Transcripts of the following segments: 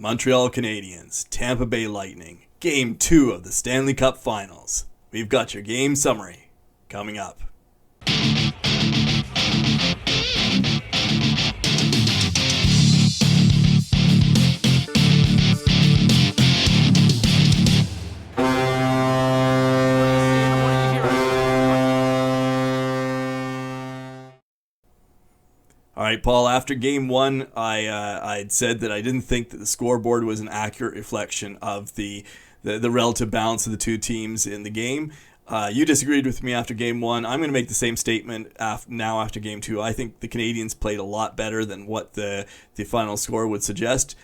Montreal Canadiens, Tampa Bay Lightning, Game 2 of the Stanley Cup Finals. We've got your game summary coming up. All right, Paul, after Game 1, I'd said that I didn't think that the scoreboard was an accurate reflection of the relative balance of the two teams in the game. You disagreed with me after Game 1. I'm going to make the same statement now after Game 2. I think the Canadiens played a lot better than what the final score would suggest.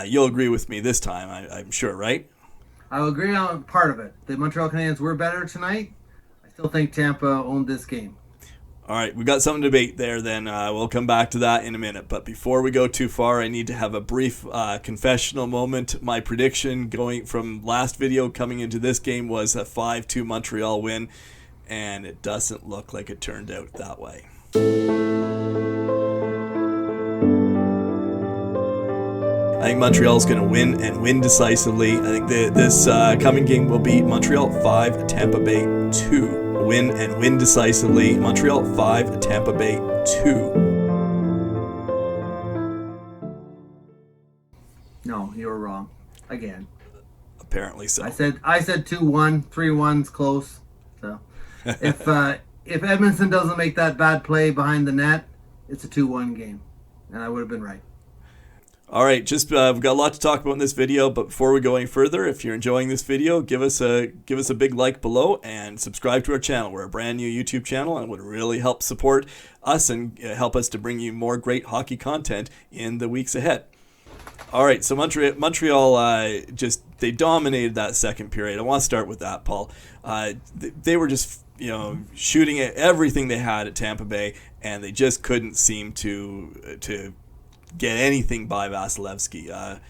You'll agree with me this time, I'm sure, right? I will agree on part of it. The Montreal Canadiens were better tonight. I still think Tampa owned this game. All right, we've got some debate there then. We'll come back to that in a minute. But before we go too far, I need to have a brief confessional moment. My prediction going from last video coming into this game was a 5-2 Montreal win, and it doesn't look like it turned out that way. I think Montreal's going to win and win decisively. I think this coming game will be Montreal 5, Tampa Bay 2. Win and win decisively. Montreal 5, Tampa Bay 2. No, you were wrong. Again. Apparently so. I said 2-1, 3-1's close. So if Edmondson doesn't make that bad play behind the net, it's a 2-1 game. And I would have been right. All right, we've got a lot to talk about in this video, but before we go any further, if you're enjoying this video, give us a big like below and subscribe to our channel. We're a brand new YouTube channel and would really help support us and help us to bring you more great hockey content in the weeks ahead. All right, so Montreal they dominated that second period. I want to start with that, Paul. They were just shooting at everything they had at Tampa Bay, and they just couldn't seem to get anything by Vasilevskiy.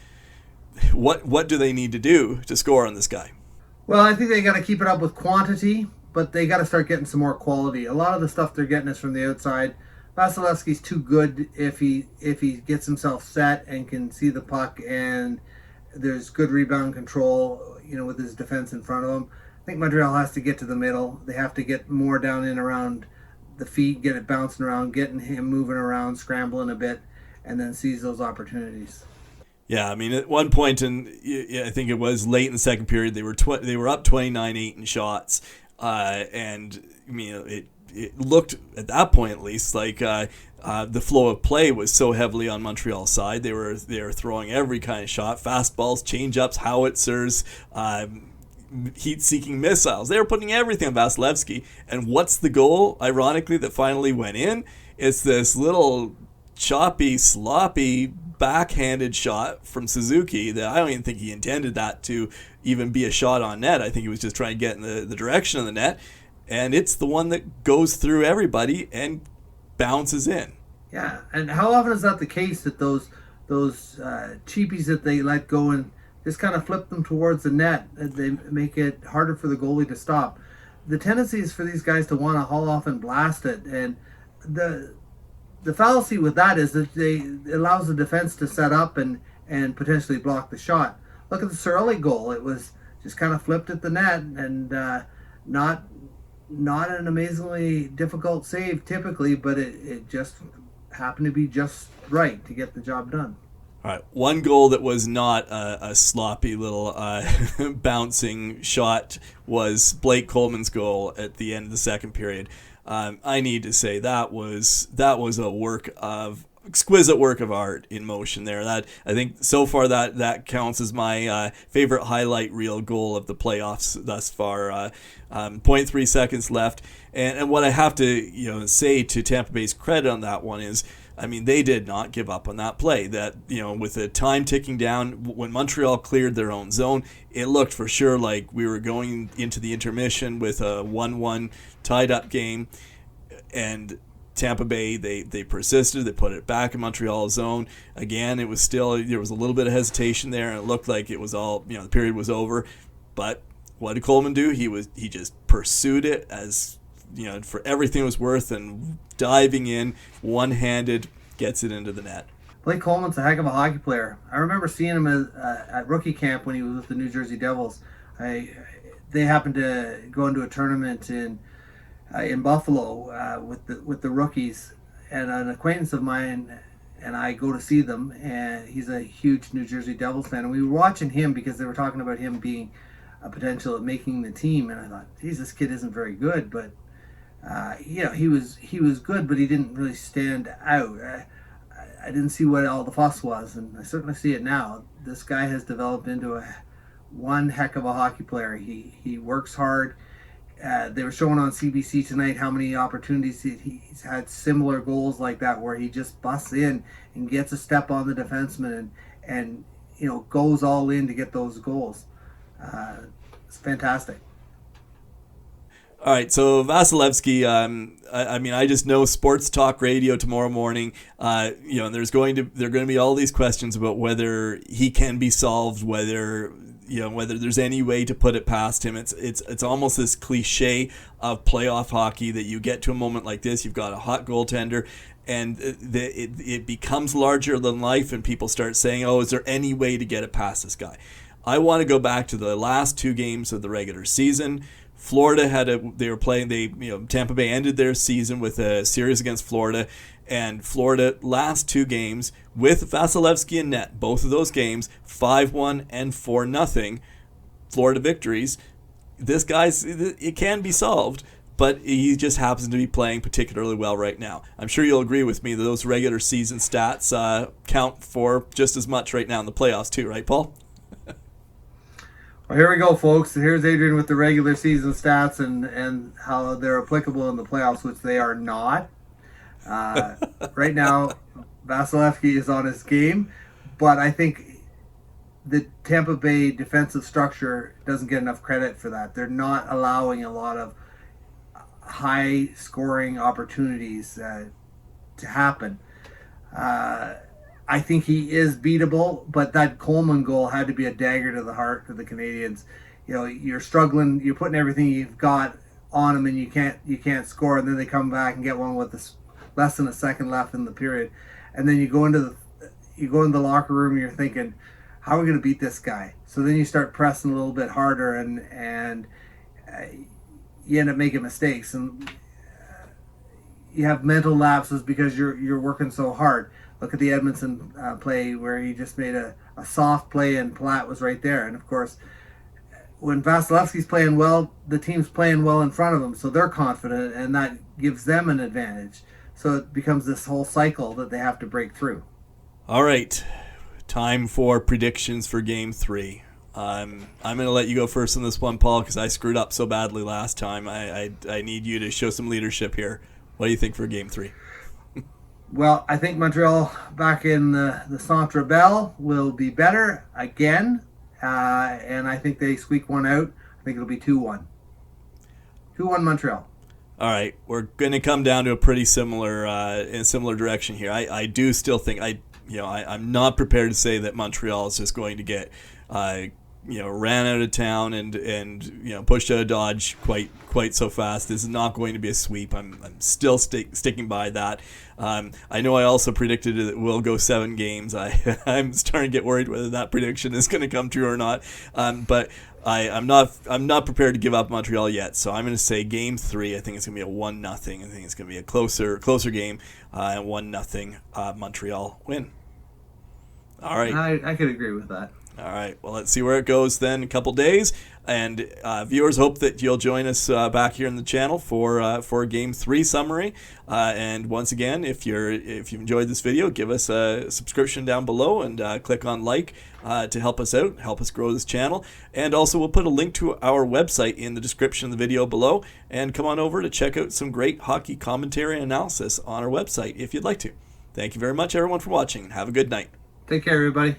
What do they need to do to score on this guy? Well, I think they got to keep it up with quantity, but they got to start getting some more quality. A lot of the stuff they're getting is from the outside. Vasilevskiy's too good if he gets himself set and can see the puck, and there's good rebound control, with his defense in front of him. I think Montreal has to get to the middle. They have to get more down in around the feet, get it bouncing around, getting him moving around, scrambling a bit, and then seize those opportunities. Yeah, I mean, at one point, I think it was late in the second period, they were up 29-8 in shots, and I mean, it looked at that point at least like the flow of play was so heavily on Montreal's side. They were throwing every kind of shot, fastballs, changeups, howitzers, heat-seeking missiles. They were putting everything on Vasilevskiy, and what's the goal? Ironically, that finally went in. It's this little choppy, sloppy, backhanded shot from Suzuki that I don't even think he intended that to even be a shot on net. I think he was just trying to get in the direction of the net, and it's the one that goes through everybody and bounces in. Yeah, and how often is that the case that those cheapies that they let go and just kind of flip them towards the net, and they make it harder for the goalie to stop? The tendency is for these guys to want to haul off and blast it, and the fallacy with that is that it allows the defense to set up and potentially block the shot. Look at the Cirelli goal. It was just kind of flipped at the net, and not an amazingly difficult save typically, but it just happened to be just right to get the job done. All right, one goal that was not a sloppy little bouncing shot was Blake Coleman's goal at the end of the second period. I need to say that was a exquisite work of art in motion there. That I think so far that counts as my favorite highlight reel goal of the playoffs thus far. 0.3 seconds left, and what I have to say to Tampa Bay's credit on that one is, I mean, they did not give up on that play. That, with the time ticking down, when Montreal cleared their own zone, it looked for sure like we were going into the intermission with a 1-1 tied up game. And Tampa Bay, they persisted. They put it back in Montreal's zone. Again, there was a little bit of hesitation there, and it looked like it was all, the period was over. But what did Coleman do? He just pursued it as, for everything it was worth, and diving in, one-handed, gets it into the net. Blake Coleman's a heck of a hockey player. I remember seeing him at rookie camp when he was with the New Jersey Devils. They happened to go into a tournament in Buffalo with the rookies, and an acquaintance of mine and I go to see them, and he's a huge New Jersey Devils fan, and we were watching him because they were talking about him being a potential at making the team, and I thought, geez, this kid isn't very good, but he was good, but he didn't really stand out. I didn't see what all the fuss was, and I certainly see it now. This guy has developed into one heck of a hockey player. He works hard. They were showing on CBC tonight how many opportunities he's had similar goals like that, where he just busts in and gets a step on the defenseman and goes all in to get those goals. It's fantastic. All right, so Vasilevskiy, I just know sports talk radio tomorrow morning. There's going to be all these questions about whether he can be solved, whether there's any way to put it past him. It's almost this cliche of playoff hockey that you get to a moment like this. You've got a hot goaltender, and it becomes larger than life, and people start saying, "Oh, is there any way to get it past this guy?" I want to go back to the last two games of the regular season. Florida Tampa Bay ended their season with a series against Florida, and Florida last two games with Vasilevskiy in net, both of those games 5-1 and 4-0 Florida victories. It can be solved, but he just happens to be playing particularly well right now. I'm sure you'll agree with me that those regular season stats count for just as much right now in the playoffs too, right, Paul? Well, here we go, folks. Here's Adrian with the regular season stats and how they're applicable in the playoffs, which they are not. Right now, Vasilevskiy is on his game, but I think the Tampa Bay defensive structure doesn't get enough credit for that. They're not allowing a lot of high-scoring opportunities to happen. I think he is beatable, but that Coleman goal had to be a dagger to the heart for the Canadiens. You're struggling, you're putting everything you've got on them, and you can't score, and then they come back and get one with less than a second left in the period, and then you go into the locker room and you're thinking, how are we going to beat this guy? So then you start pressing a little bit harder, and you end up making mistakes, and you have mental lapses because you're working so hard. Look at the Edmondson play where he just made a soft play and Palat was right there. And of course, when Vasilevsky's playing well, the team's playing well in front of him, so they're confident, and that gives them an advantage. So it becomes this whole cycle that they have to break through. All right, time for predictions for Game 3. I'm going to let you go first on this one, Paul, because I screwed up so badly last time. I need you to show some leadership here. What do you think for Game 3? Well, I think Montreal back in the Centre Bell will be better again, and I think they squeak one out. I think it'll be 2-1. 2-1 Montreal. All right, we're going to come down to a pretty similar in a similar direction here. I do still think I'm not prepared to say that Montreal is just going to get ran out of town and pushed out of Dodge quite so fast. This is not going to be a sweep. I'm still sticking by that. I know I also predicted that we'll go 7 games. I'm starting to get worried whether that prediction is going to come true or not. But I'm not prepared to give up Montreal yet. So I'm going to say Game 3. I think it's going to be a 1-0. I think it's going to be a closer game. 1-0 Montreal win. All right. I could agree with that. All right. Well, let's see where it goes then in a couple days. And viewers, hope that you'll join us back here in the channel for a Game 3 summary. And once again, if you've enjoyed this video, give us a subscription down below and click on like to help us out, help us grow this channel. And also, we'll put a link to our website in the description of the video below. And come on over to check out some great hockey commentary and analysis on our website if you'd like to. Thank you very much, everyone, for watching, and have a good night. Take care, everybody.